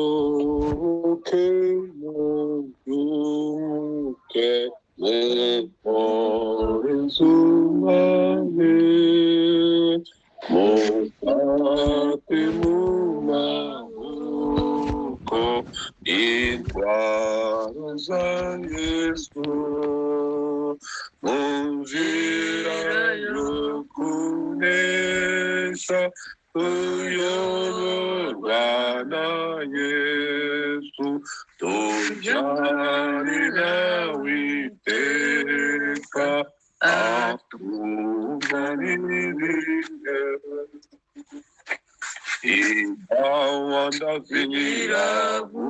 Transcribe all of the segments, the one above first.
Zayoke moyoke me orenzumane mosate mumauko intwaro za Yesu munzira yo kunesha tuyoborwa na Yesu tujyanira witeka atunganirire impawanda ziravuze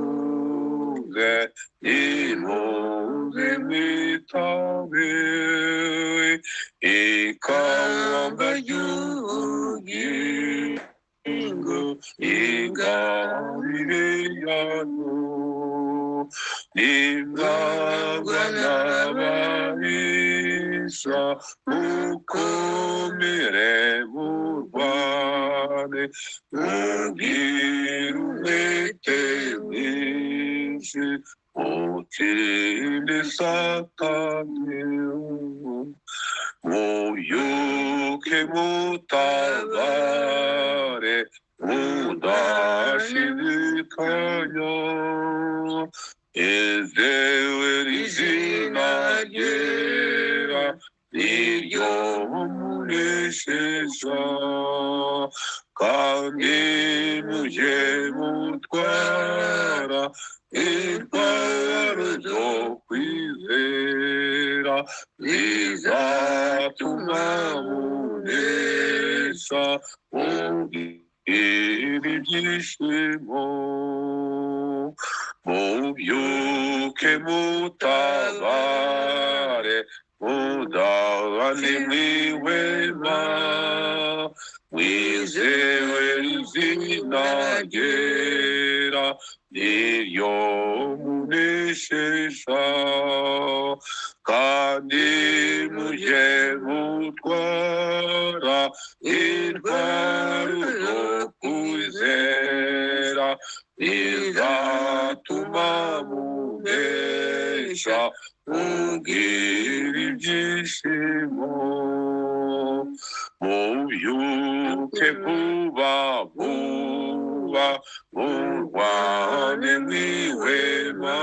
impunzi mwitabe ikamba ry'ubugingo ingabire yanyu nimwagwa n'ababisha mukomere murwane mugire umwete mwinshi mutsinde satani muyuke mutabare mudashidikanya ezewe izina ryera niryo munesheje kandi mujye mutwara intwaro zo kwizera zizatuma munesha mugire ibyishimo mubyuke mutabare mudahane mwihwema mwizewe izina ryera niryo muneshesha kandi mujye mutwara intwaro zo kwizera izatuma munesha mugire ibyishimo mubyuke vuba vuba murwane mwihwema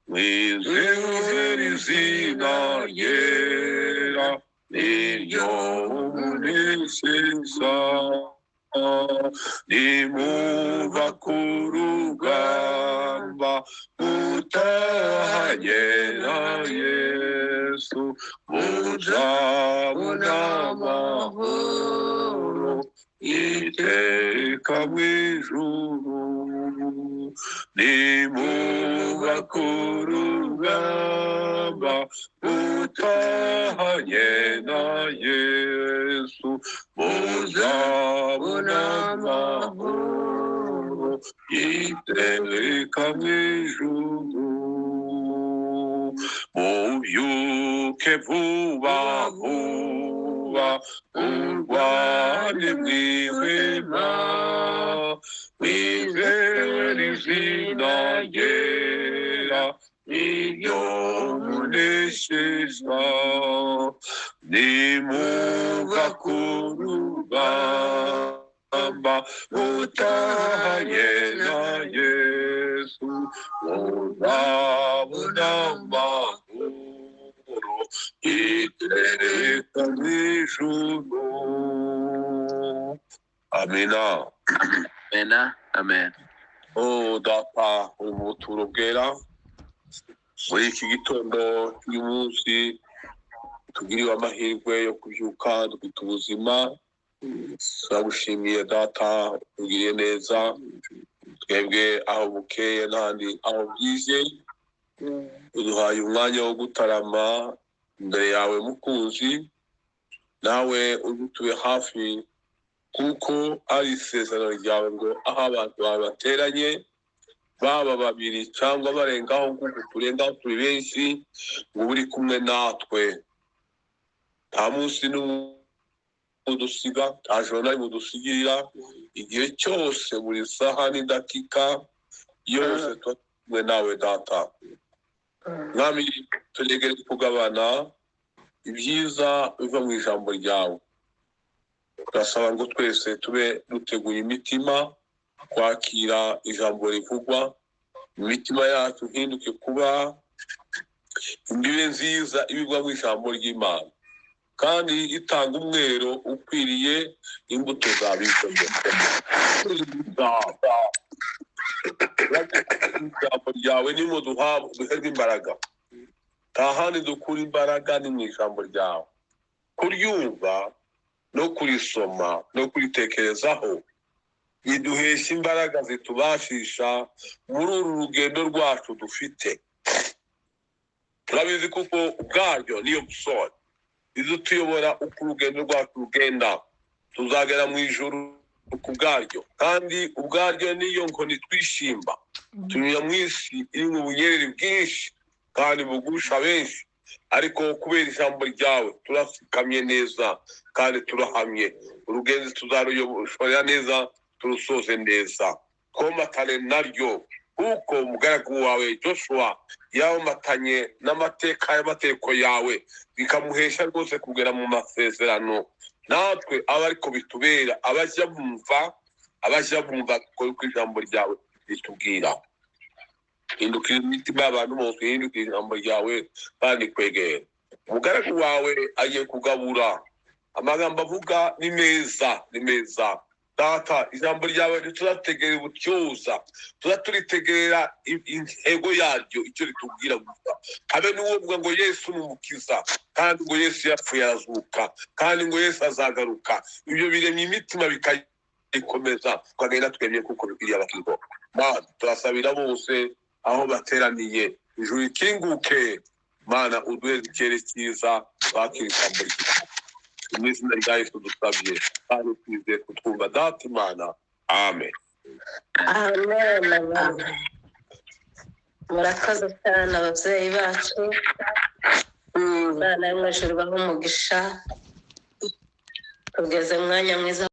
mwizere izina ryera niryo munesheje nimuva ku rugamba mutahanye na Yesu muzabona amahoro iteka mu ijuru nimuva ku rugamba mutahanye na Yesu muzabona amahoro iteka mu ijuru mubyuke vuba vuba murwane mwihwema mwizere izina ryera niryo munesheje nimuva ku rugamba mutahanye na Yesu muzabona amahoro iteka mu ijuru. Amina. Amena. Amen. Oh data ubuturo bwera muri iki gitondo cy'umunsi tugiriwe amahirwe yo kubyuka dufite ubuzima turagushimiye data tugiriye neza twebwe aho bukeye n'ahandi aho bwije uduhaye umwanya wo gutarama imbere yawe mukunzi nawe udutube hafi kuko ari isezerano ryawe ngo aho abantu bawe bateranye baba babiri cyangwa barengaho nk'uko turengaho turi benshi ngo uri kumwe natwe nta munsi n'umwe mudusiga nta joro na rimwe mudusigirira igihe cyose buri saha n'idakika yose tuba nawe data mwami tugerageze kugabana ibyiza biva mu ijambo ryawe turasaba ngo twese tube duteguye imitima kwakira ijambo rivugwa imitima yacu hinduke kuba imbibe nziza ibigwa mu ijambo ry'Imana kandi itanga umwero ukwiriye imbuto zabizwe ijambo ryawe nimo duherwa imbaraga nta handi dukura imbaraga ni mu ijambo ryawe kuryumva no kurisoma no kuritekerezaho biduhesha imbaraga zitubashisha muri uru rugendo rwacu dufite turabizi kuko ubwaryo niyo busore izo tuyobora uko urugendo rwacu rugenda tuzagera mu ijuru ku bwaryo kandi ubwaryo niyo nkoni twishimba tunyura mu isi iri mu bunyereri bwinshi kandi bugusha benshi ariko kubera ijambo ryawe turasikamye neza kandi turahamye urugendo tuzaruyoboshora neza turusoze neza twomatane naryo kuko umugaragu wawe Joshua yawomatanye n'amateka y'amategeko yawe bikamuhesha rwose kugera mu masezerano natwe aba ariko bitubera abajya bumva ko ijambo ryawe ritubwira hindukira imitima y'abantu bose hindukira ijambo ryawe kandi kwegera umugaragu wawe agiye kugabura amagambo avuga ni meza data ijambo ryawe ntiturategera ubutyoza turitegera intego yaryo icyo ritubwira gusa habe n'uwo ngo Yesu ni umukiza kandi ngo Yesu yapfuye arazuka kandi ngo Yesu azagaruka ibyo biremye imitima bikayikomeza tukagenda twemye kuko bikwiriye abakristo Mana turasabira bose aho bateraniye ijuru ikinguke Mana uduhe ikirere cyiza bakira ijambo ryawe mu izina rya Yesu dusabye kandi twizeye kutwumva data Imana amen murakoze cyane ababyeyi bacu Imana y'umwijuru ibahe umugisha tugeze mu mwanya mwiza